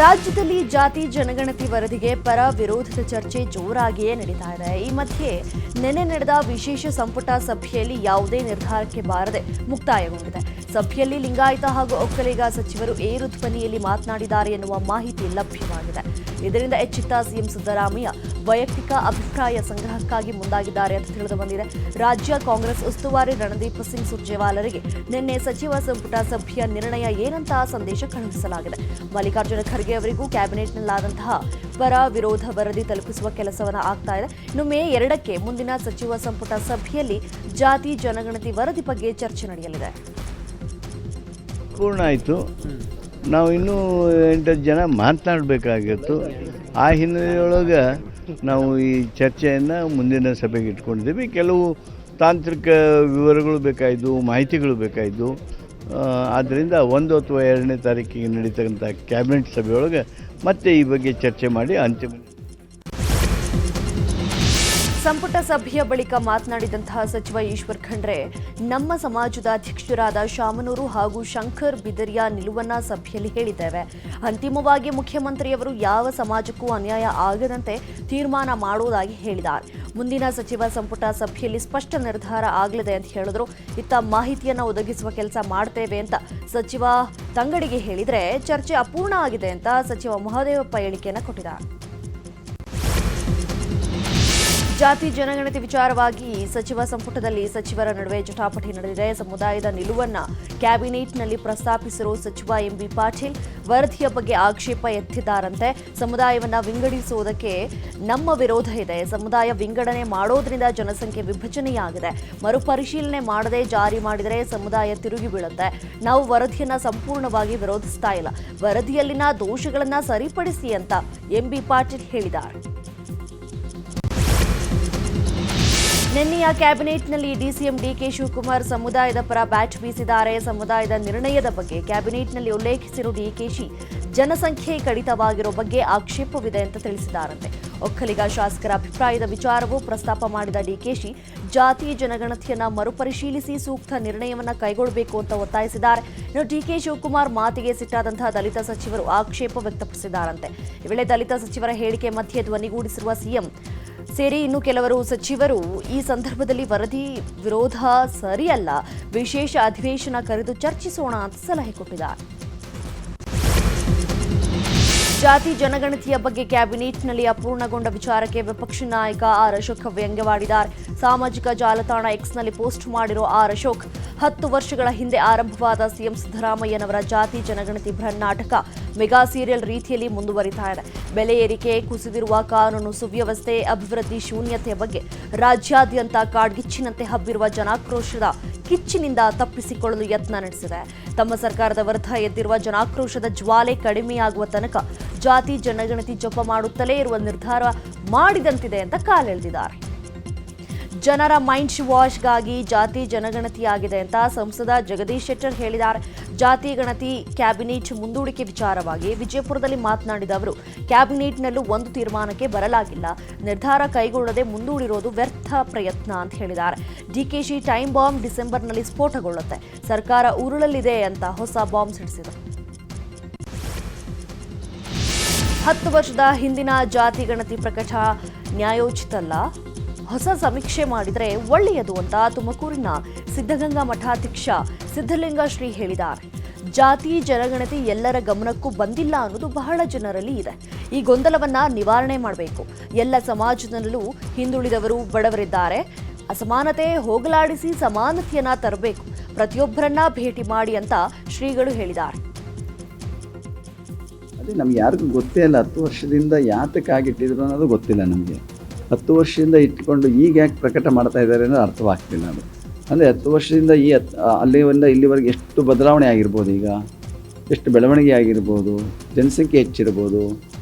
ರಾಜ್ಯದಲ್ಲಿ ಜಾತಿ ಜನಗಣತಿ ವರದಿಗೆ ಪರ ವಿರೋಧದ ಚರ್ಚೆ ಜೋರಾಗಿಯೇ ನಡೀತಾ ಇದೆ. ಈ ಮಧ್ಯೆ ನಿನ್ನೆ ನಡೆದ ವಿಶೇಷ ಸಂಪುಟ ಸಭೆಯಲ್ಲಿ ಯಾವುದೇ ನಿರ್ಧಾರಕ್ಕೆ ಬಾರದೆ ಮುಕ್ತಾಯಗೊಂಡಿದೆ. ಸಭೆಯಲ್ಲಿ ಲಿಂಗಾಯತ ಹಾಗೂ ಒಕ್ಕಲಿಗ ಸಚಿವರು ಏರು ಧ್ವನಿಯಲ್ಲಿ ಮಾತನಾಡಿದ್ದಾರೆ ಎನ್ನುವ ಮಾಹಿತಿ ಲಭ್ಯವಾಗಿದೆ. ಇದರಿಂದ ಎಚ್ಚೆತ್ತ ಸಿಎಂ ಸಿದ್ದರಾಮಯ್ಯ ವೈಯಕ್ತಿಕ ಅಭಿಪ್ರಾಯ ಸಂಗ್ರಹಕ್ಕಾಗಿ ಮುಂದಾಗಿದ್ದಾರೆ ಅಂತ ತಿಳಿದು ಬಂದಿದೆ. ರಾಜ್ಯ ಕಾಂಗ್ರೆಸ್ ಉಸ್ತುವಾರಿ ರಣದೀಪ್ ಸಿಂಗ್ ಸುರ್ಜೇವಾಲರಿಗೆ ನಿನ್ನೆ ಸಚಿವ ಸಂಪುಟ ಸಭೆಯ ನಿರ್ಣಯ ಏನಂತ ಸಂದೇಶ ಕಳುಹಿಸಲಾಗಿದೆ. ಮಲ್ಲಿಕಾರ್ಜುನ ಖರ್ಗೆ ಅವರಿಗೂ ಕ್ಯಾಬಿನೆಟ್ನಲ್ಲಾದಂತಹ ಪರ ವಿರೋಧ ವರದಿ ತಲುಪಿಸುವ ಕೆಲಸವನ್ನು ಆಗ್ತಾ ಇದೆ. ಇನ್ನು ಮೇ 2ಕ್ಕೆ ಮುಂದಿನ ಸಚಿವ ಸಂಪುಟ ಸಭೆಯಲ್ಲಿ ಜಾತಿ ಜನಗಣತಿ ವರದಿ ಬಗ್ಗೆ ಚರ್ಚೆ ನಡೆಯಲಿದೆ. ಪೂರ್ಣ ಆಯಿತು. ನಾವು ಇನ್ನೂ 8 ಜನ ಮಾತನಾಡಬೇಕಾಗಿತ್ತು. ಆ ಹಿನ್ನೆಲೆಯೊಳಗೆ ನಾವು ಈ ಚರ್ಚೆಯನ್ನು ಮುಂದಿನ ಸಭೆಗೆ ಇಟ್ಕೊಂಡಿದ್ದೀವಿ. ಕೆಲವು ತಾಂತ್ರಿಕ ವಿವರಗಳು ಬೇಕಾಯಿತು, ಮಾಹಿತಿಗಳು ಬೇಕಾಯಿತು. ಆದ್ದರಿಂದ 1 ಅಥವಾ 2ನೇ ತಾರೀಕಿಗೆ ನಡೀತಕ್ಕಂಥ ಕ್ಯಾಬಿನೆಟ್ ಸಭೆಯೊಳಗೆ ಮತ್ತೆ ಈ ಬಗ್ಗೆ ಚರ್ಚೆ ಮಾಡಿ ಅಂತಿಮ ಸಂಪುಟ ಸಭೆಯ ಬಳಿಕ ಮಾತನಾಡಿದಂತಹ ಸಚಿವ ಈಶ್ವರ್ ಖಂಡ್ರೆ, ನಮ್ಮ ಸಮಾಜದ ಅಧ್ಯಕ್ಷರಾದ ಶಾಮನೂರು ಹಾಗೂ ಶಂಕರ್ ಬಿದರಿಯಾ ನಿಲುವನ್ನ ಸಭೆಯಲ್ಲಿ ಹೇಳಿದ್ದೇವೆ. ಅಂತಿಮವಾಗಿ ಮುಖ್ಯಮಂತ್ರಿಯವರು ಯಾವ ಸಮಾಜಕ್ಕೂ ಅನ್ಯಾಯ ಆಗದಂತೆ ತೀರ್ಮಾನ ಮಾಡುವುದಾಗಿ ಹೇಳಿದ್ದಾರೆ. ಮುಂದಿನ ಸಚಿವ ಸಂಪುಟ ಸಭೆಯಲ್ಲಿ ಸ್ಪಷ್ಟ ನಿರ್ಧಾರ ಆಗಲಿದೆ ಅಂತ ಹೇಳಿದ್ರು. ಇತ್ತ ಮಾಹಿತಿಯನ್ನು ಒದಗಿಸುವ ಕೆಲಸ ಮಾಡ್ತೇವೆ ಅಂತ ಸಚಿವ ತಂಗಡಿಗೆ ಹೇಳಿದ್ರೆ, ಚರ್ಚೆ ಅಪೂರ್ಣ ಆಗಿದೆ ಅಂತ ಸಚಿವ ಮಹದೇವಪ್ಪ ಹೇಳಿಕೆಯನ್ನು ಕೊಟ್ಟಿದ್ದಾರೆ. ಜಾತಿ ಜನಗಣತಿ ವಿಚಾರವಾಗಿ ಸಚಿವ ಸಂಪುಟದಲ್ಲಿ ಸಚಿವರ ನಡುವೆ ಜಟಾಪಟಿ ನಡೆದಿದೆ. ಸಮುದಾಯದ ನಿಲುವನ್ನ ಕ್ಯಾಬಿನೆಟ್ನಲ್ಲಿ ಪ್ರಸ್ತಾಪಿಸಿರುವ ಸಚಿವ ಎಂಬಿ ಪಾಟೀಲ್ ವರದಿಯ ಬಗ್ಗೆ ಆಕ್ಷೇಪ ಎತ್ತಿದ್ದಾರಂತೆ. ಸಮುದಾಯವನ್ನ ವಿಂಗಡಿಸುವುದಕ್ಕೆ ನಮ್ಮ ವಿರೋಧ ಇದೆ. ಸಮುದಾಯ ವಿಂಗಡಣೆ ಮಾಡೋದ್ರಿಂದ ಜನಸಂಖ್ಯೆ ವಿಭಜನೆಯಾಗಿದೆ. ಮರುಪರಿಶೀಲನೆ ಮಾಡದೆ ಜಾರಿ ಮಾಡಿದರೆ ಸಮುದಾಯ ತಿರುಗಿ ಬೀಳುತ್ತೆ. ನಾವು ವರದಿಯನ್ನ ಸಂಪೂರ್ಣವಾಗಿ ವಿರೋಧಿಸ್ತಾ ಇಲ್ಲ. ವರದಿಯಲ್ಲಿನ ದೋಷಗಳನ್ನ ಸರಿಪಡಿಸಿ ಅಂತ ಎಂಬಿ ಪಾಟೀಲ್ ಹೇಳಿದ್ದಾರೆ. ನಿನ್ನೆಯ ಕ್ಯಾಬಿನೆಟ್ನಲ್ಲಿ ಡಿಸಿಎಂ ಡಿಕೆ ಶಿವಕುಮಾರ್ ಸಮುದಾಯದ ಪರ ಬ್ಯಾಟ್ ಬೀಸಿದ್ದಾರೆ. ಸಮುದಾಯದ ನಿರ್ಣಯದ ಬಗ್ಗೆ ಕ್ಯಾಬಿನೆಟ್ನಲ್ಲಿ ಉಲ್ಲೇಖಿಸಿರುವ ಡಿಕೆಶಿ ಜನಸಂಖ್ಯೆ ಕಡಿತವಾಗಿರೋ ಬಗ್ಗೆ ಆಕ್ಷೇಪವಿದೆ ಅಂತ ತಿಳಿಸಿದ್ದಾರಂತೆ. ಒಕ್ಕಲಿಗ ಶಾಸಕರ ಅಭಿಪ್ರಾಯದ ವಿಚಾರವೂ ಪ್ರಸ್ತಾಪ ಮಾಡಿದ ಡಿಕೆಶಿ ಜಾತಿ ಜನಗಣತಿಯನ್ನ ಮರುಪರಿಶೀಲಿಸಿ ಸೂಕ್ತ ನಿರ್ಣಯವನ್ನ ಕೈಗೊಳ್ಳಬೇಕು ಅಂತ ಒತ್ತಾಯಿಸಿದ್ದಾರೆ. ಇನ್ನು ಡಿಕೆ ಶಿವಕುಮಾರ್ ಮಾತಿಗೆ ಸಿಟ್ಟಾದಂತಹ ದಲಿತ ಸಚಿವರು ಆಕ್ಷೇಪ ವ್ಯಕ್ತಪಡಿಸಿದ್ದಾರಂತೆ. ಈ ವೇಳೆ ದಲಿತ ಸಚಿವರ ಹೇಳಿಕೆ ಮಧ್ಯೆ ಧ್ವನಿಗೂಡಿಸಿರುವ ಸಿಎಂ ಸೇರಿ ಇನ್ನು ಕೆಲವರು ಸಚಿವರು ಈ ಸಂದರ್ಭದಲ್ಲಿ ವರದಿ ವಿರೋಧ ಸರಿಯಲ್ಲ, ವಿಶೇಷ ಅಧಿವೇಶನ ಕರೆದು ಚರ್ಚಿಸೋಣ ಅಂತ ಸಲಹೆ ಕೊಟ್ಟಿದ್ದಾರೆ. ಜಾತಿ ಜನಗಣತಿಯ ಬಗ್ಗೆ ಕ್ಯಾಬಿನೆಟ್ನಲ್ಲಿ ಅಪೂರ್ಣಗೊಂಡ ವಿಚಾರಕ್ಕೆ ವಿಪಕ್ಷ ನಾಯಕ ಆರ್ ಅಶೋಕ್ ವ್ಯಂಗ್ಯವಾಡಿದ್ದಾರೆ. ಸಾಮಾಜಿಕ ಜಾಲತಾಣ ಎಕ್ಸ್ನಲ್ಲಿ ಪೋಸ್ಟ್ ಮಾಡಿರೋ ಆರ್ ಅಶೋಕ್, 10 ವರ್ಷಗಳ ಹಿಂದೆ ಆರಂಭವಾದ ಸಿಎಂ ಸಿದ್ದರಾಮಯ್ಯನವರ ಜಾತಿ ಜನಗಣತಿ ನಾಟಕ ಮೆಗಾ ಸೀರಿಯಲ್ ರೀತಿಯಲ್ಲಿ ಮುಂದುವರಿತಾ ಇದೆ. ಬೆಲೆ ಏರಿಕೆ, ಕುಸಿದಿರುವ ಕಾನೂನು ಸುವ್ಯವಸ್ಥೆ, ಅಭಿವೃದ್ಧಿ ಶೂನ್ಯತೆಯ ಬಗ್ಗೆ ರಾಜ್ಯಾದ್ಯಂತ ಕಾಡ್ಗಿಚ್ಚಿನಂತೆ ಹಬ್ಬಿರುವ ಜನಾಕ್ರೋಶದ ಕಿಚ್ಚಿನಿಂದ ತಪ್ಪಿಸಿಕೊಳ್ಳಲು ಯತ್ನ ನಡೆಸಿದೆ. ತಮ್ಮ ಸರ್ಕಾರದ ವಿರುದ್ಧ ಎದ್ದಿರುವ ಜನಾಕ್ರೋಶದ ಜ್ವಾಲೆ ಕಡಿಮೆಯಾಗುವ ತನಕ ಜಾತಿ ಜನಗಣತಿ ಜಪ ಮಾಡುತ್ತಲೇ ಇರುವ ನಿರ್ಧಾರ ಮಾಡಿದಂತಿದೆ ಅಂತ ಕಾಲೆಳೆದಿದ್ದಾರೆ. ಜನರ ಮೈಂಡ್ ವಾಶ್ಗಾಗಿ ಜಾತಿ ಜನಗಣತಿಯಾಗಿದೆ ಅಂತ ಸಂಸದ ಜಗದೀಶ್ ಶೆಟ್ಟರ್ ಹೇಳಿದ್ದಾರೆ. ಜಾತಿ ಗಣತಿ ಕ್ಯಾಬಿನೆಟ್ ಮುಂದೂಡಿಕೆ ವಿಚಾರವಾಗಿ ವಿಜಯಪುರದಲ್ಲಿ ಮಾತನಾಡಿದ ಅವರು, ಕ್ಯಾಬಿನೆಟ್ನಲ್ಲೂ ಒಂದು ತೀರ್ಮಾನಕ್ಕೆ ಬರಲಾಗಿಲ್ಲ. ನಿರ್ಧಾರ ಕೈಗೊಳ್ಳದೆ ಮುಂದೂಡಿರೋದು ವ್ಯರ್ಥ ಪ್ರಯತ್ನ ಅಂತ ಹೇಳಿದ್ದಾರೆ. ಡಿಕೆಶಿ ಟೈಮ್ ಬಾಂಬ್ ಡಿಸೆಂಬರ್ನಲ್ಲಿ ಸ್ಫೋಟಗೊಳ್ಳುತ್ತೆ, ಸರ್ಕಾರ ಉರುಳಲಿದೆ ಅಂತ ಹೊಸ ಬಾಂಬ್ ಸಿಡಿಸಿದರು. 10 ವರ್ಷದ ಹಿಂದಿನ ಜಾತಿ ಗಣತಿ ಪ್ರಕಟ ನ್ಯಾಯೋಚಿತಲ್ಲ, ಹೊಸ ಸಮೀಕ್ಷೆ ಮಾಡಿದರೆ ಒಳ್ಳೆಯದು ಅಂತ ತುಮಕೂರಿನ ಸಿದ್ಧಗಂಗಾ ಮಠಾಧ್ಯಕ್ಷ ಸಿದ್ಧಲಿಂಗ ಶ್ರೀ ಹೇಳಿದ್ದಾರೆ. ಜಾತಿ ಜನಗಣತಿ ಎಲ್ಲರ ಗಮನಕ್ಕೂ ಬಂದಿಲ್ಲ ಅನ್ನೋದು ಬಹಳ ಜನರಲ್ಲಿ ಇದೆ. ಈ ಗೊಂದಲವನ್ನ ನಿವಾರಣೆ ಮಾಡಬೇಕು. ಎಲ್ಲ ಸಮಾಜದಲ್ಲೂ ಹಿಂದುಳಿದವರು, ಬಡವರಿದ್ದಾರೆ. ಅಸಮಾನತೆ ಹೋಗಲಾಡಿಸಿ ಸಮಾನತೆಯನ್ನ ತರಬೇಕು. ಪ್ರತಿಯೊಬ್ಬರನ್ನ ಭೇಟಿ ಮಾಡಿ ಅಂತ ಶ್ರೀಗಳು ಹೇಳಿದ್ದಾರೆ. ಅದೇ ನಮ್ಗೆ ಯಾರಿಗೂ ಗೊತ್ತೇ ಇಲ್ಲ. 10 ವರ್ಷದಿಂದ ಯಾತಕ್ಕಾಗಿಟ್ಟಿದ್ರು ಅನ್ನೋದು ಗೊತ್ತಿಲ್ಲ ನಮಗೆ. 10 ವರ್ಷದಿಂದ ಇಟ್ಕೊಂಡು ಈಗ ಯಾಕೆ ಪ್ರಕಟ ಮಾಡ್ತಾ ಇದ್ದಾರೆ ಅನ್ನೋದು ಅರ್ಥವಾಗ್ತಿಲ್ಲ. ಅದು ಅಂದರೆ 10 ವರ್ಷದಿಂದ ಅಲ್ಲಿಂದ ಇಲ್ಲಿವರೆಗೆ ಎಷ್ಟು ಬದಲಾವಣೆ ಆಗಿರ್ಬೋದು, ಈಗ ಎಷ್ಟು ಬೆಳವಣಿಗೆ ಆಗಿರ್ಬೋದು, ಜನಸಂಖ್ಯೆ ಹೆಚ್ಚಿರ್ಬೋದು,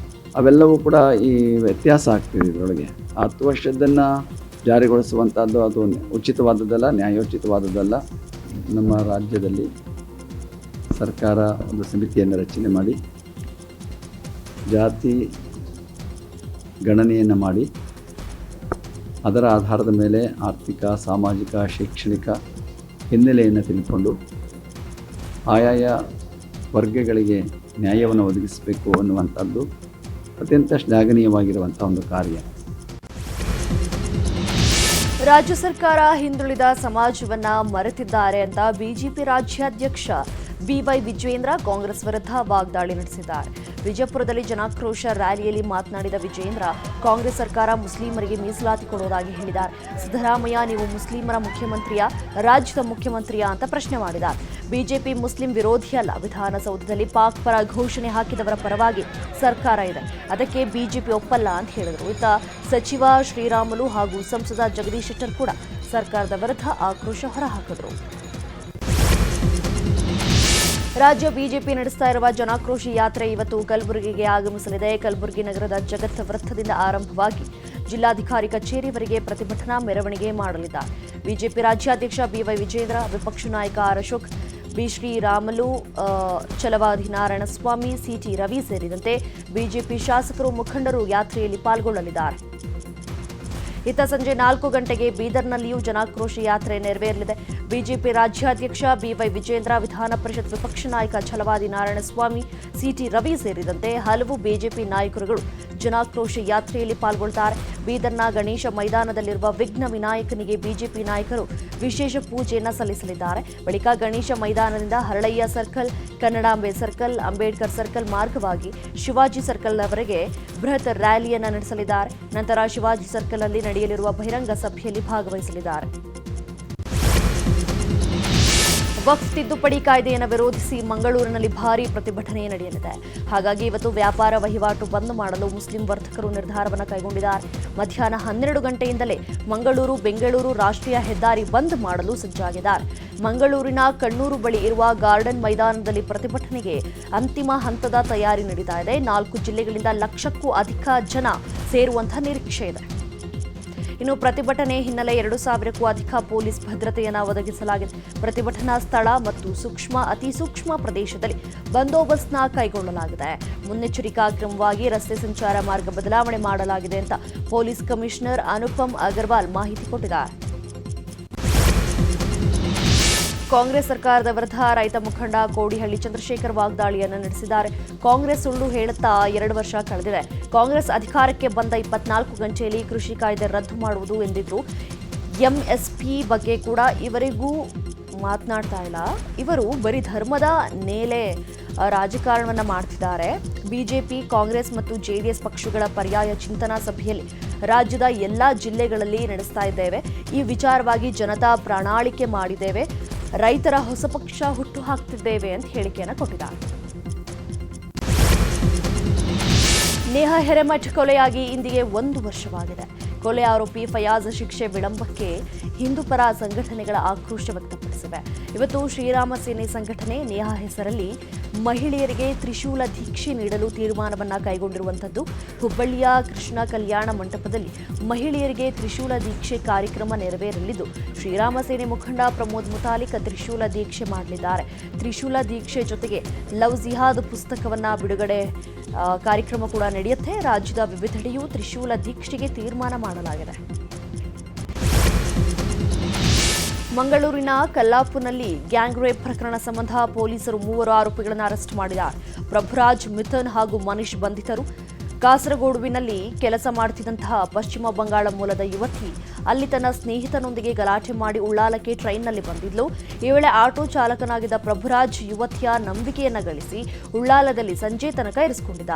ಅವೆಲ್ಲವೂ ಕೂಡ ಈ ವ್ಯತ್ಯಾಸ ಆಗ್ತಿದೆ ಇದರೊಳಗೆ. ಆ 10 ವರ್ಷದನ್ನು ಜಾರಿಗೊಳಿಸುವಂಥದ್ದು ಅದು ಉಚಿತವಾದದ್ದಲ್ಲ, ನ್ಯಾಯೋಚಿತವಾದದ್ದಲ್ಲ. ನಮ್ಮ ರಾಜ್ಯದಲ್ಲಿ ಸರ್ಕಾರ ಒಂದು ಸಮಿತಿಯನ್ನು ರಚನೆ ಮಾಡಿ ಜಾತಿ ಗಣನೆಯನ್ನು ಮಾಡಿ ಅದರ ಆಧಾರದ ಮೇಲೆ ಆರ್ಥಿಕ, ಸಾಮಾಜಿಕ, ಶೈಕ್ಷಣಿಕ ಹಿನ್ನೆಲೆಯನ್ನು ತಿಳ್ಕೊಂಡು ಆಯಾಯ ವರ್ಗಗಳಿಗೆ ನ್ಯಾಯವನ್ನು ಒದಗಿಸಬೇಕು ಅನ್ನುವಂಥದ್ದು ಅತ್ಯಂತ ಶ್ಲಾಘನೀಯವಾಗಿರುವಂಥ ಒಂದು ಕಾರ್ಯ. ರಾಜ್ಯ ಸರ್ಕಾರ ಹಿಂದುಳಿದ ಸಮಾಜವನ್ನ ಮರೆತಿದ್ದಾರೆ ಅಂತ ಬಿಜೆಪಿ ರಾಜ್ಯಾಧ್ಯಕ್ಷ ಬಿವೈ ವಿಜೇಂದ್ರ ಕಾಂಗ್ರೆಸ್ ವಿರುದ್ಧ ವಾಗ್ದಾಳಿ ನಡೆಸಿದ್ದಾರೆ. ವಿಜಯಪುರದಲ್ಲಿ ಜನಾಕ್ರೋಶ ರ್ಯಾಲಿಯಲ್ಲಿ ಮಾತನಾಡಿದ ವಿಜೇಂದ್ರ, ಕಾಂಗ್ರೆಸ್ ಸರ್ಕಾರ ಮುಸ್ಲಿಮರಿಗೆ ಮೀಸಲಾತಿ ಕೊಡುವುದಾಗಿ ಹೇಳಿದ್ದಾರೆ. ಸಿದ್ದರಾಮಯ್ಯ, ನೀವು ಮುಸ್ಲಿಮರ ಮುಖ್ಯಮಂತ್ರಿಯ, ರಾಜ್ಯದ ಮುಖ್ಯಮಂತ್ರಿಯ ಅಂತ ಪ್ರಶ್ನೆ ಮಾಡಿದ್ದಾರೆ. ಬಿಜೆಪಿ ಮುಸ್ಲಿಂ ವಿರೋಧಿಯಲ್ಲ. ವಿಧಾನಸೌಧದಲ್ಲಿ ಪಾಕ್ ಪರ ಘೋಷಣೆ ಹಾಕಿದವರ ಪರವಾಗಿ ಸರ್ಕಾರ ಇದೆ, ಅದಕ್ಕೆ ಬಿಜೆಪಿ ಒಪ್ಪಲ್ಲ ಅಂತ ಹೇಳಿದರು. ಇತ್ತ ಸಚಿವ ಶ್ರೀರಾಮುಲು ಹಾಗೂ ಸಂಸದ ಜಗದೀಶ್ ಶೆಟ್ಟರ್ ಕೂಡ ಸರ್ಕಾರದ ವಿರುದ್ಧ ಆಕ್ರೋಶ ಹೊರಹಾಕಿದರು. ರಾಜ್ಯ ಬಿಜೆಪಿ ನಡೆಸ್ತಾ ಇರುವ ಜನಾಕ್ರೋಶಿ ಯಾತ್ರೆ ಇವತ್ತು ಕಲಬುರಗಿಗೆ ಆಗಮಿಸಲಿದೆ. ಕಲಬುರಗಿ ನಗರದ ಜಗತ್ ವೃತ್ತದಿಂದ ಆರಂಭವಾಗಿ ಜಿಲ್ಲಾಧಿಕಾರಿ ಕಚೇರಿವರೆಗೆ ಪ್ರತಿಭಟನಾ ಮೆರವಣಿಗೆ ಮಾಡಲಿದ್ದಾರೆ. ಬಿಜೆಪಿ ರಾಜ್ಯಾಧ್ಯಕ್ಷ ಬಿವೈ ವಿಜೇಂದ್ರ, ವಿಪಕ್ಷ ನಾಯಕ ಆರ್ ಅಶೋಕ್, ಬಿ ಶ್ರೀರಾಮುಲು, ಛಲವಾದಿ ನಾರಾಯಣಸ್ವಾಮಿ, ಸಿಟಿ ರವಿ ಸೇರಿದಂತೆ ಬಿಜೆಪಿ ಶಾಸಕರು, ಮುಖಂಡರು ಯಾತ್ರೆಯಲ್ಲಿ ಪಾಲ್ಗೊಳ್ಳಲಿದ್ದಾರೆ. ಇತ್ತ ಸಂಜೆ 4 ಗಂಟೆಗೆ ಬೀದರ್ನಲ್ಲಿಯೂ ಜನಾಕ್ರೋಶ ಯಾತ್ರೆ ನೆರವೇರಲಿದೆ. ಬಿಜೆಪಿ ರಾಜ್ಯಾಧ್ಯಕ್ಷ ಬಿವೈ ವಿಜೇಂದ್ರ, ವಿಧಾನ ಪರಿಷತ್ ವಿಪಕ್ಷ ನಾಯಕ ಛಲವಾದಿ ನಾರಾಯಣಸ್ವಾಮಿ, ಸಿಟಿ ರವಿ ಸೇರಿದಂತೆ ಹಲವು ಬಿಜೆಪಿ ನಾಯಕರುಗಳು ಜನಾಕ್ರೋಶ ಯಾತ್ರೆಯಲ್ಲಿ ಪಾಲ್ಗೊಳ್ಳುತ್ತಾರೆ. ಬೀದರ್ನ ಗಣೇಶ ಮೈದಾನದಲ್ಲಿರುವ ವಿಘ್ನ ವಿನಾಯಕನಿಗೆ ಬಿಜೆಪಿ ನಾಯಕರು ವಿಶೇಷ ಪೂಜೆಯನ್ನು ಸಲ್ಲಿಸಲಿದ್ದಾರೆ. ಬಳಿಕ ಗಣೇಶ ಮೈದಾನದಿಂದ ಹರಳಯ್ಯ ಸರ್ಕಲ್, ಕನ್ನಡಾಂಬೆ ಸರ್ಕಲ್, ಅಂಬೇಡ್ಕರ್ ಸರ್ಕಲ್ ಮಾರ್ಗವಾಗಿ ಶಿವಾಜಿ ಸರ್ಕಲ್ವರೆಗೆ ಬೃಹತ್ ರ್ಯಾಲಿಯನ್ನು ನಡೆಸಲಿದ್ದಾರೆ. ನಂತರ ಶಿವಾಜಿ ಸರ್ಕಲ್ನಲ್ಲಿ ನಡೆಯಲಿರುವ ಬಹಿರಂಗ ಸಭೆಯಲ್ಲಿ ಭಾಗವಹಿಸಲಿದ್ದಾರೆ. ವಕ್ಫ್ ತಿದ್ದುಪಡಿ ಕಾಯ್ದೆಯನ್ನು ವಿರೋಧಿಸಿ ಮಂಗಳೂರಿನಲ್ಲಿ ಭಾರೀ ಪ್ರತಿಭಟನೆ ನಡೆಯಲಿದೆ. ಹಾಗಾಗಿ ಇವತ್ತು ವ್ಯಾಪಾರ ವಹಿವಾಟು ಬಂದ್ ಮಾಡಲು ಮುಸ್ಲಿಂ ವರ್ತಕರು ನಿರ್ಧಾರವನ್ನು ಕೈಗೊಂಡಿದ್ದಾರೆ. ಮಧ್ಯಾಹ್ನ 12 ಗಂಟೆಯಿಂದಲೇ ಮಂಗಳೂರು ಬೆಂಗಳೂರು ರಾಷ್ಟ್ರೀಯ ಹೆದ್ದಾರಿ ಬಂದ್ ಮಾಡಲು ಸಜ್ಜಾಗಿದ್ದಾರೆ. ಮಂಗಳೂರಿನ ಕಣ್ಣೂರು ಬಳಿ ಇರುವ ಗಾರ್ಡನ್ ಮೈದಾನದಲ್ಲಿ ಪ್ರತಿಭಟನೆಗೆ ಅಂತಿಮ ಹಂತದ ತಯಾರಿ ನಡೀತಾ ಇದೆ. 4 ಜಿಲ್ಲೆಗಳಿಂದ ಲಕ್ಷಕ್ಕೂ ಅಧಿಕ ಜನ ಸೇರುವಂತಹ ನಿರೀಕ್ಷೆ ಇದೆ. ಇನ್ನು ಪ್ರತಿಭಟನೆ ಹಿನ್ನೆಲೆ 2,000ಕ್ಕೂ ಅಧಿಕ ಪೊಲೀಸ್ ಭದ್ರತೆಯನ್ನು ಒದಗಿಸಲಾಗಿದೆ. ಪ್ರತಿಭಟನಾ ಸ್ಥಳ ಮತ್ತು ಅತಿ ಸೂಕ್ಷ್ಮ ಪ್ರದೇಶದಲ್ಲಿ ಬಂದೋಬಸ್ತ್ನ ಕೈಗೊಳ್ಳಲಾಗಿದೆ. ಮುನ್ನೆಚ್ಚರಿಕಾ ಕ್ರಮವಾಗಿ ರಸ್ತೆ ಸಂಚಾರ ಮಾರ್ಗ ಬದಲಾವಣೆ ಮಾಡಲಾಗಿದೆ ಅಂತ ಪೊಲೀಸ್ ಕಮಿಷನರ್ ಅನುಪಮ್ ಅಗರ್ವಾಲ್ ಮಾಹಿತಿ ಕೊಟ್ಟಿದ್ದಾರೆ. ಕಾಂಗ್ರೆಸ್ ಸರ್ಕಾರದ ವಿರುದ್ಧ ರೈತ ಮುಖಂಡ ಕೋಡಿಹಳ್ಳಿ ಚಂದ್ರಶೇಖರ್ ವಾಗ್ದಾಳಿಯನ್ನು ನಡೆಸಿದ್ದಾರೆ. ಕಾಂಗ್ರೆಸ್ ಸುಳ್ಳು ಹೇಳುತ್ತಾ 2 ವರ್ಷ ಕಳೆದಿದೆ. ಕಾಂಗ್ರೆಸ್ ಅಧಿಕಾರಕ್ಕೆ ಬಂದ 24 ಗಂಟೆಯಲ್ಲಿ ಕೃಷಿ ಕಾಯ್ದೆ ರದ್ದು ಮಾಡುವುದು ಎಂದಿದ್ರು. ಎಂಎಸ್ಪಿ ಬಗ್ಗೆ ಕೂಡ ಇವರಿಗೂ ಮಾತನಾಡ್ತಾ ಇಲ್ಲ. ಇವರು ಬರೀ ಧರ್ಮದ ನೇಲೆ ರಾಜಕಾರಣವನ್ನ ಮಾಡ್ತಿದ್ದಾರೆ. ಬಿಜೆಪಿ, ಕಾಂಗ್ರೆಸ್ ಮತ್ತು ಜೆಡಿಎಸ್ ಪಕ್ಷಗಳ ಪರ್ಯಾಯ ಚಿಂತನಾ ಸಭೆಯಲ್ಲಿ ರಾಜ್ಯದ ಎಲ್ಲಾ ಜಿಲ್ಲೆಗಳಲ್ಲಿ ನಡೆಸ್ತಾ ಇದ್ದೇವೆ. ಈ ವಿಚಾರವಾಗಿ ಜನತಾ ಪ್ರಣಾಳಿಕೆ ಮಾಡಿದ್ದೇವೆ. ರೈತರ ಹೊಸ ಪಕ್ಷ ಹುಟ್ಟು ಹಾಕ್ತಿದ್ದೇವೆ ಅಂತ ಹೇಳಿಕೆಯನ್ನು ಕೊಟ್ಟಿದ್ದಾರೆ. ನೇಹಾ ಹಿರೇಮಠ್ ಕೊಲೆಯಾಗಿ ಇಂದಿಗೆ 1 ವರ್ಷವಾಗಿದೆ. ಕೊಲೆ ಆರೋಪಿ ಫಯಾಜ್ ಶಿಕ್ಷೆ ವಿಳಂಬಕ್ಕೆ ಹಿಂದೂಪರ ಸಂಘಟನೆಗಳ ಆಕ್ರೋಶ ವ್ಯಕ್ತಪಡಿಸಿವೆ. ಇವತ್ತು ಶ್ರೀರಾಮ ಸೇನೆ ಸಂಘಟನೆ ನೇಹಾ ಹೆಸರಲ್ಲಿ ಮಹಿಳೆಯರಿಗೆ ತ್ರಿಶೂಲ ದೀಕ್ಷೆ ನೀಡಲು ತೀರ್ಮಾನವನ್ನು ಕೈಗೊಂಡಿರುವಂಥದ್ದು. ಹುಬ್ಬಳ್ಳಿಯ ಕೃಷ್ಣ ಕಲ್ಯಾಣ ಮಂಟಪದಲ್ಲಿ ಮಹಿಳೆಯರಿಗೆ ತ್ರಿಶೂಲ ದೀಕ್ಷೆ ಕಾರ್ಯಕ್ರಮ ನೆರವೇರಲಿದ್ದು, ಶ್ರೀರಾಮ ಸೇನೆ ಮುಖಂಡ ಪ್ರಮೋದ್ ಮುತಾಲಿಕ್ ತ್ರಿಶೂಲ ದೀಕ್ಷೆ ಮಾಡಲಿದ್ದಾರೆ. ತ್ರಿಶೂಲ ದೀಕ್ಷೆ ಜೊತೆಗೆ ಲವ್ ಜಿಹಾದ್ ಪುಸ್ತಕವನ್ನು ಬಿಡುಗಡೆ ಕಾರ್ಯಕ್ರಮ ಕೂಡ ನಡೆಯುತ್ತೆ. ರಾಜ್ಯದ ವಿವಿಧೆಡೆಯೂ ತ್ರಿಶೂಲ ದೀಕ್ಷೆಗೆ ತೀರ್ಮಾನ ಮಾಡಲಾಗಿದೆ. ಮಂಗಳೂರಿನ ಕಲ್ಲಾಪುನಲ್ಲಿ ಗ್ಯಾಂಗ್ ರೇಪ್ ಪ್ರಕರಣ ಸಂಬಂಧ ಪೊಲೀಸರು 3 ಆರೋಪಿಗಳನ್ನು ಅರೆಸ್ಟ್ ಮಾಡಿದ್ದಾರೆ. ಪ್ರಭುರಾಜ್, ಮಿಥುನ್ ಹಾಗೂ ಮನೀಶ್ ಬಂಧಿತರು. ಕಾಸರಗೋಡುವಿನಲ್ಲಿ ಕೆಲಸ ಮಾಡುತ್ತಿದ್ದಂತಹ ಪಶ್ಚಿಮ ಬಂಗಾಳ ಮೂಲದ ಯುವತಿ ಅಲ್ಲಿ ತನ್ನ ಸ್ನೇಹಿತನೊಂದಿಗೆ ಗಲಾಟೆ ಮಾಡಿ ಉಳ್ಳಾಲಕ್ಕೆ ಟ್ರೈನ್ನಲ್ಲಿ ಬಂದಿದ್ಲು. ಈ ವೇಳೆ ಆಟೋ ಚಾಲಕನಾಗಿದ್ದ ಪ್ರಭುರಾಜ್ ಯುವತಿಯ ನಂಬಿಕೆಯನ್ನ ಗಳಿಸಿ ಉಳ್ಳಾಲದಲ್ಲಿ ಸಂಜೆ ತನಕ ಇರಿಸಿಕೊಂಡಿದ್ದ.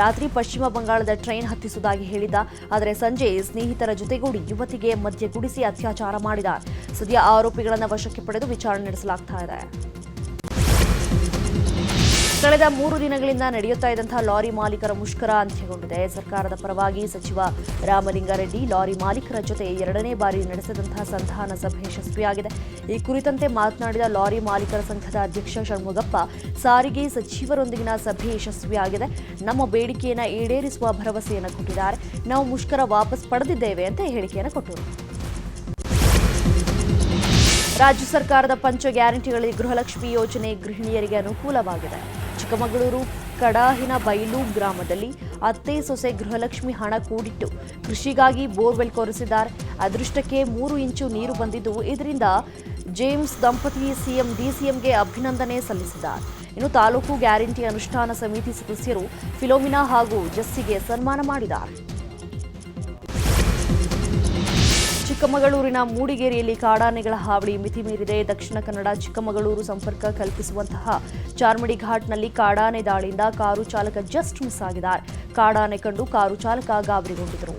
ರಾತ್ರಿ ಪಶ್ಚಿಮ ಬಂಗಾಳದ ಟ್ರೈನ್ ಹತ್ತಿಸುವುದಾಗಿ ಹೇಳಿದ್ದ. ಆದರೆ ಸಂಜೆ ಸ್ನೇಹಿತರ ಜೊತೆಗೂಡಿ ಯುವತಿಗೆ ಮದ್ಯಗುಡಿಸಿ ಅತ್ಯಾಚಾರ ಮಾಡಿದ್ದಾರೆ. ಸದ್ಯ ಆರೋಪಿಗಳನ್ನು ವಶಕ್ಕೆ ಪಡೆದು ವಿಚಾರಣೆ ನಡೆಸಲಾಗ್ತಾ ಇದೆ. ಕಳೆದ 3 ದಿನಗಳಿಂದ ನಡೆಯುತ್ತಾ ಇದ್ದಂತಹ ಲಾರಿ ಮಾಲೀಕರ ಮುಷ್ಕರ ಅಂತ್ಯಗೊಂಡಿದೆ. ಸರ್ಕಾರದ ಪರವಾಗಿ ಸಚಿವ ರಾಮಲಿಂಗಾರೆಡ್ಡಿ ಲಾರಿ ಮಾಲೀಕರ ಜೊತೆ 2ನೇ ಬಾರಿ ನಡೆಸಿದಂತಹ ಸಂಧಾನ ಸಭೆ ಯಶಸ್ವಿಯಾಗಿದೆ. ಈ ಕುರಿತಂತೆ ಮಾತನಾಡಿದ ಲಾರಿ ಮಾಲೀಕರ ಸಂಘದ ಅಧ್ಯಕ್ಷ ಷಣ್ಮುಗಪ್ಪ, ಸಾರಿಗೆ ಸಚಿವರೊಂದಿಗಿನ ಸಭೆ ಯಶಸ್ವಿಯಾಗಿದೆ. ನಮ್ಮ ಬೇಡಿಕೆಯನ್ನು ಈಡೇರಿಸುವ ಭರವಸೆಯನ್ನು ಕೊಟ್ಟಿದ್ದಾರೆ. ನಾವು ಮುಷ್ಕರ ವಾಪಸ್ ಪಡೆದಿದ್ದೇವೆ ಅಂತ ಹೇಳಿಕೆಯನ್ನು ಕೊಟ್ಟರು. ರಾಜ್ಯ ಸರ್ಕಾರದ ಪಂಚ ಗ್ಯಾರಂಟಿಗಳಲ್ಲಿ ಗೃಹಲಕ್ಷ್ಮಿ ಯೋಜನೆ ಗೃಹಿಣಿಯರಿಗೆ ಅನುಕೂಲವಾಗಿದೆ. ಚಿಕ್ಕಮಗಳೂರು ಕಡಾಹಿನ ಬೈಲು ಗ್ರಾಮದಲ್ಲಿ ಅತ್ತೆ ಸೊಸೆ ಗೃಹಲಕ್ಷ್ಮಿ ಹಣ ಕೂಡಿಟ್ಟು ಕೃಷಿಗಾಗಿ ಬೋರ್ವೆಲ್ ಕೊರೆಸಿದ್ದಾರೆ. ಅದೃಷ್ಟಕ್ಕೆ 3 ಇಂಚು ನೀರು ಬಂದಿದ್ದು, ಇದರಿಂದ ಜೇಮ್ಸ್ ದಂಪತಿ ಡಿಸಿಎಂಗೆ ಅಭಿನಂದನೆ ಸಲ್ಲಿಸಿದ್ದಾರೆ. ಇನ್ನು ತಾಲೂಕು ಗ್ಯಾರಂಟಿ ಅನುಷ್ಠಾನ ಸಮಿತಿ ಸದಸ್ಯರು ಫಿಲೋಮಿನಾ ಹಾಗೂ ಜಸ್ಸಿಗೆ ಸನ್ಮಾನ ಮಾಡಿದ್ದಾರೆ. ಚಿಕ್ಕಮಗಳೂರಿನ ಮೂಡಿಗೆರೆಯಲ್ಲಿ ಕಾಡಾನೆಗಳ ಹಾವಳಿ ಮಿತಿ ಮೀರಿದೆ. ದಕ್ಷಿಣ ಕನ್ನಡ ಚಿಕ್ಕಮಗಳೂರು ಸಂಪರ್ಕ ಕಲ್ಪಿಸುವಂತಹ ಚಾರ್ಮಡಿ ಘಾಟ್ನಲ್ಲಿ ಕಾಡಾನೆ ದಾಳಿಯಿಂದ ಕಾರು ಚಾಲಕ ಜಸ್ಟ್ ಮಿಸ್ ಆಗಿದ್ದಾರೆ. ಕಾಡಾನೆ ಕಂಡು ಕಾರು ಚಾಲಕ ಗಾಬರಿಗೊಂಡಿದ್ದರು.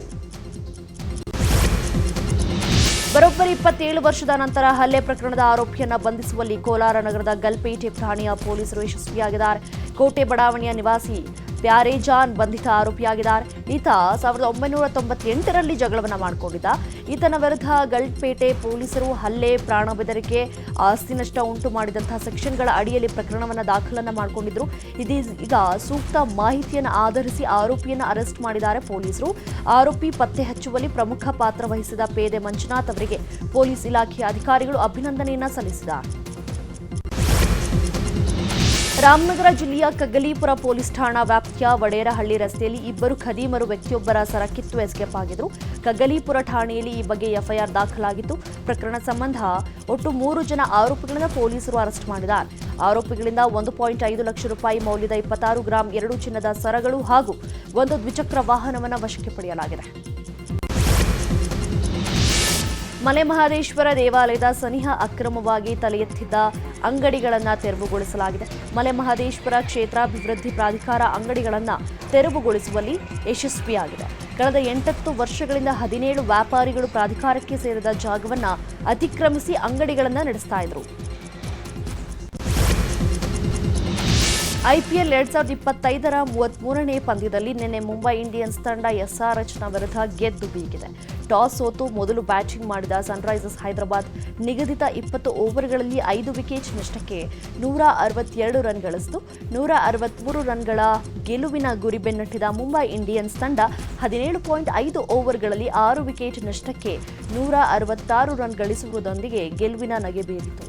ಬರೋಬ್ಬರಿ 27 ವರ್ಷದ ನಂತರ ಹಲ್ಲೆ ಪ್ರಕರಣದ ಆರೋಪಿಯನ್ನ ಬಂಧಿಸುವಲ್ಲಿ ಕೋಲಾರ ನಗರದ ಗಲ್ಪೇಟೆ ಠಾಣೆಯ ಪೊಲೀಸರು ಯಶಸ್ವಿಯಾಗಿದ್ದಾರೆ. ಕೋಟೆ ಬಡಾವಣೆಯ ನಿವಾಸಿ ಪ್ಯಾರೇಜಾನ್ ಬಂಧಿತ ಆರೋಪಿಯಾಗಿದ್ದಾರೆ. ಈತ 1998ರಲ್ಲಿ ಜಗಳವನ್ನ ಮಾಡಿಕೊಂಡಿದ್ದ. ಈತನ ವಿರುದ್ಧ ಗಲ್ಪೇಟೆ ಪೊಲೀಸರು ಹಲ್ಲೆ, ಪ್ರಾಣ ಬೆದರಿಕೆ, ಆಸ್ತಿ ನಷ್ಟ ಉಂಟು ಮಾಡಿದಂತಹ ಸೆಕ್ಷನ್ಗಳ ಅಡಿಯಲ್ಲಿ ಪ್ರಕರಣವನ್ನು ದಾಖಲನ್ನ ಮಾಡಿಕೊಂಡಿದ್ರು. ಇದೀಗ ಸೂಕ್ತ ಮಾಹಿತಿಯನ್ನು ಆಧರಿಸಿ ಆರೋಪಿಯನ್ನು ಅರೆಸ್ಟ್ ಮಾಡಿದ್ದಾರೆ ಪೊಲೀಸರು. ಆರೋಪಿ ಪತ್ತೆ ಹಚ್ಚುವಲ್ಲಿ ಪ್ರಮುಖ ಪಾತ್ರ ವಹಿಸಿದ ಪೇದೆ ಮಂಜುನಾಥ್ ಅವರಿಗೆ ಪೊಲೀಸ್ ಇಲಾಖೆಯ ಅಧಿಕಾರಿಗಳು ಅಭಿನಂದನೆಯನ್ನ ಸಲ್ಲಿಸಿದ್ದಾರೆ. ರಾಮನಗರ ಜಿಲ್ಲೆಯ ಕಗ್ಗಲೀಪುರ ಪೊಲೀಸ್ ಠಾಣಾ ವ್ಯಾಪ್ತಿಯ ವಡೇರಹಳ್ಳಿ ರಸ್ತೆಯಲ್ಲಿ ಇಬ್ಬರು ಖದೀಮರು ವ್ಯಕ್ತಿಯೊಬ್ಬರ ಸರಕಿತ್ತು ಎಸ್ಕೇಪ್ ಆಗಿದ್ರು. ಕಗ್ಗಲೀಪುರ ಠಾಣೆಯಲ್ಲಿ ಈ ಬಗ್ಗೆ ಎಫ್ಐಆರ್ ದಾಖಲಾಗಿತ್ತು. ಪ್ರಕರಣ ಸಂಬಂಧ ಒಟ್ಟು 3 ಜನ ಆರೋಪಿಗಳನ್ನು ಪೊಲೀಸರು ಅರೆಸ್ಟ್ ಮಾಡಿದ್ದಾರೆ. ಆರೋಪಿಗಳಿಂದ 1.5 ಲಕ್ಷ ರೂಪಾಯಿ ಮೌಲ್ಯದ 26 ಗ್ರಾಂ 2 ಚಿನ್ನದ ಸರಗಳು ಹಾಗೂ 1 ದ್ವಿಚಕ್ರ ವಾಹನವನ್ನು ವಶಕ್ಕೆ ಪಡೆಯಲಾಗಿದೆ. ಮಲೆಮಹದೇಶ್ವರ ದೇವಾಲಯದ ಸನಿಹ ಅಕ್ರಮವಾಗಿ ತಲೆ ಎತ್ತಿದ್ದ ಅಂಗಡಿಗಳನ್ನು ತೆರವುಗೊಳಿಸಲಾಗಿದೆ. ಮಲೆಮಹದೇಶ್ವರ ಕ್ಷೇತ್ರಾಭಿವೃದ್ಧಿ ಪ್ರಾಧಿಕಾರ ಅಂಗಡಿಗಳನ್ನು ತೆರವುಗೊಳಿಸುವಲ್ಲಿ ಯಶಸ್ವಿಯಾಗಿದೆ. ಕಳೆದ 8 ವರ್ಷಗಳಿಂದ 17 ವ್ಯಾಪಾರಿಗಳು ಪ್ರಾಧಿಕಾರಕ್ಕೆ ಸೇರಿದ ಜಾಗವನ್ನು ಅತಿಕ್ರಮಿಸಿ ಅಂಗಡಿಗಳನ್ನು ನಡೆಸ್ತಾ ಇದ್ರು. ಐಪಿಎಲ್ 2025ರ 33ನೇ ಪಂದ್ಯದಲ್ಲಿ ನಿನ್ನೆ ಮುಂಬೈ ಇಂಡಿಯನ್ಸ್ ತಂಡ SRHನ ವಿರುದ್ಧ ಗೆದ್ದು ಬೀಗಿದೆ. ಟಾಸ್ ಸೋತು ಮೊದಲು ಬ್ಯಾಟಿಂಗ್ ಮಾಡಿದ ಸನ್ರೈಸರ್ಸ್ ಹೈದರಾಬಾದ್ ನಿಗದಿತ 20 ಓವರ್ಗಳಲ್ಲಿ 5 ವಿಕೆಟ್ ನಷ್ಟಕ್ಕೆ 162 ರನ್ ಗಳಿಸಿತು. 163 ರನ್ಗಳ ಗೆಲುವಿನ ಗುರಿ ಬೆನ್ನಟ್ಟಿದ ಮುಂಬೈ ಇಂಡಿಯನ್ಸ್ ತಂಡ 17.5 ಓವರ್ಗಳಲ್ಲಿ 6 ವಿಕೆಟ್ ನಷ್ಟಕ್ಕೆ 166 ರನ್ ಗಳಿಸುವುದರೊಂದಿಗೆ ಗೆಲುವಿನ ನಗೆ ಬೀರಿತು.